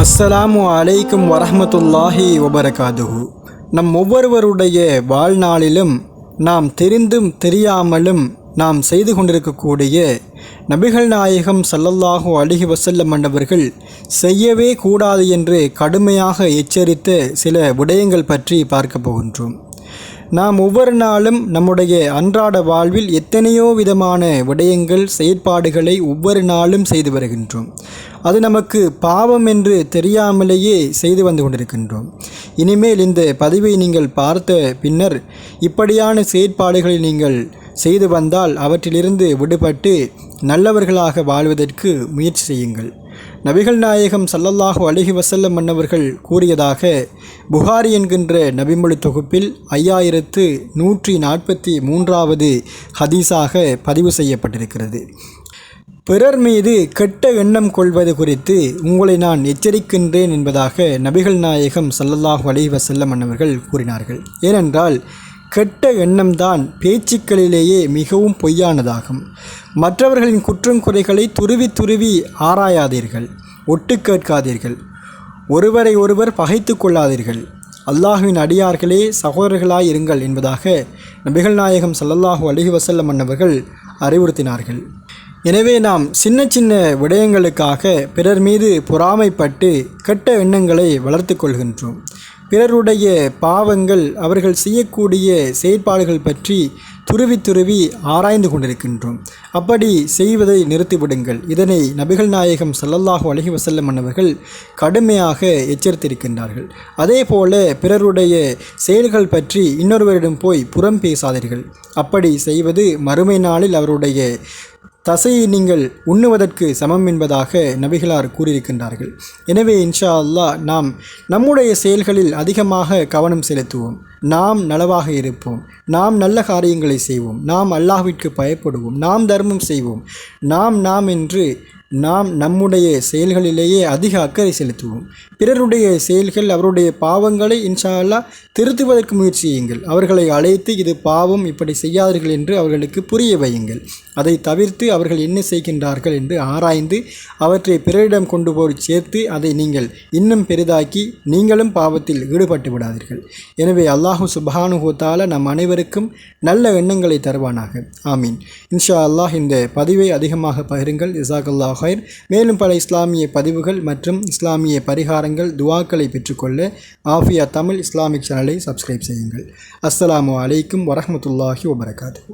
அஸ்ஸலாமு அலைக்கும் வரஹ்மத்துல்லாஹி வபரகாதுஹு. நம் ஒவ்வொருவருடைய வாழ்நாளிலும் நாம் தெரிந்தும் தெரியாமலும் நாம் செய்து கொண்டிருக்கக்கூடிய நபிகள் நாயகம் ஸல்லல்லாஹு அலைஹி வஸல்லம் அவர்கள் செய்யவே கூடாது என்று கடுமையாக எச்சரித்த சில விடயங்கள் பற்றி பார்க்க போகின்றோம். நாம் ஒவ்வொரு நாளும் நம்முடைய அன்றாட வாழ்வில் எத்தனையோ விதமான விடயங்கள் செயற்பாடுகளை ஒவ்வொரு நாளும் செய்து வருகின்றோம். அது நமக்கு பாவம் என்று தெரியாமலேயே செய்து வந்து கொண்டிருக்கின்றோம். இனிமேல் இந்த பதிவை நீங்கள் பார்த்த பின்னர் இப்படியான செயற்பாடுகளை நீங்கள் செய்து வந்தால் அவற்றிலிருந்து விடுபட்டு நல்லவர்களாக வாழ்வதற்கு முயற்சி செய்யுங்கள். நபிகள் நாயகம் ஸல்லல்லாஹு அலைஹி வஸல்லம் அன்னவர்கள் கூறியதாக புகாரி என்கின்ற நபிமொழி தொகுப்பில் 5143வது ஹதீஸாக பதிவு செய்யப்பட்டிருக்கிறது. பிறர் மீது கெட்ட எண்ணம் கொள்வது குறித்து உங்களை நான் எச்சரிக்கின்றேன் என்பதாக நபிகள் நாயகம் ஸல்லல்லாஹு அலைஹி வஸல்லம் அன்னவர்கள் கூறினார்கள். ஏனென்றால் கெட்ட எண்ணம்தான் பேச்சுக்களிலேயே மிகவும் பொய்யானதாகும். மற்றவர்களின் குற்றம் குறைகளை துருவி துருவி ஆராயாதீர்கள், ஒட்டு கேட்காதீர்கள், ஒருவரை ஒருவர் பகைத்து கொள்ளாதீர்கள், அல்லாஹ்வின் அடியார்களே சகோதரர்களாய் இருங்கள் என்பதாக நபிகள் நாயகம் ஸல்லல்லாஹு அலைஹி வஸல்லம் அன்னவர்கள் அறிவுறுத்தினார்கள். எனவே நாம் சின்ன சின்ன விடயங்களுக்காக பிறர் மீது பொறாமைப்பட்டு கெட்ட எண்ணங்களை வளர்த்து கொள்கின்றோம். பிறருடைய பாவங்கள், அவர்கள் செய்யக்கூடிய செயற்பாடுகள் பற்றி துருவி துருவி ஆராய்ந்து கொண்டிருக்கின்றோம். அப்படி செய்வதை நிறுத்திவிடுங்கள். இதனை நபிகள் நாயகம் ஸல்லல்லாஹு அலைஹி வஸல்லம் அன்னவர்கள் கடுமையாக எச்சரித்திருக்கின்றார்கள். அதே போல பிறருடைய செயல்கள் பற்றி இன்னொருவரிடம் போய் புறம் பேசாதீர்கள். அப்படி செய்வது மறுமை நாளில் அவருடைய தசையை நீங்கள் உண்ணுவதற்கு சமம் என்பதாக நபிகளார் கூறியிருக்கின்றார்கள். எனவே இன்ஷா அல்லாஹ் நாம் நம்முடைய செயல்களில் அதிகமாக கவனம் செலுத்துவோம். நாம் நலவாக இருப்போம், நாம் நல்ல காரியங்களை செய்வோம், நாம் அல்லாஹ்விற்கு பயப்படுவோம், நாம் தர்மம் செய்வோம், நாம் என்று நாம் நம்முடைய செயல்களிலேயே அதிக அக்கறை செலுத்துவோம். பிறருடைய செயல்கள், அவருடைய பாவங்களை இன்ஷா அல்லாஹ் திருத்துவதற்கு முயற்சி செய்யுங்கள். அவர்களை அழைத்து இது பாவம், இப்படி செய்யாதீர்கள் என்று அவர்களுக்கு புரிய வையுங்கள். அதை தவிர்த்து அவர்கள் என்ன செய்கின்றார்கள் என்று ஆராய்ந்து அவற்றை பிறரிடம் கொண்டு போய் சேர்த்து அதை நீங்கள் இன்னும் பெரிதாக்கி நீங்களும் பாவத்தில் ஈடுபட்டு விடாதீர்கள். எனவே அல்லாஹு சுப்ஹானஹு வ தஆலா நம் அனைவருக்கும் நல்ல எண்ணங்களை தருவானாக. ஆமீன். இன்ஷா அல்லாஹ் இந்த பதிவை அதிகமாக பகிருங்கள். ஜஸாக்கல்லாஹு ஹைர். மேலும் பல இஸ்லாமிய பதிவுகள் மற்றும் இஸ்லாமிய பரிகாரங்கள், துஆக்களை பெற்றுக்கொள்ள ஆஃபியா தமிழ் இஸ்லாமிக் சேனலை சப்ஸ்கிரைப் செய்யுங்கள். அஸ்ஸலாமு அலைக்கும் வரஹ்மத்துல்லாஹி வபரகாத்துஹு.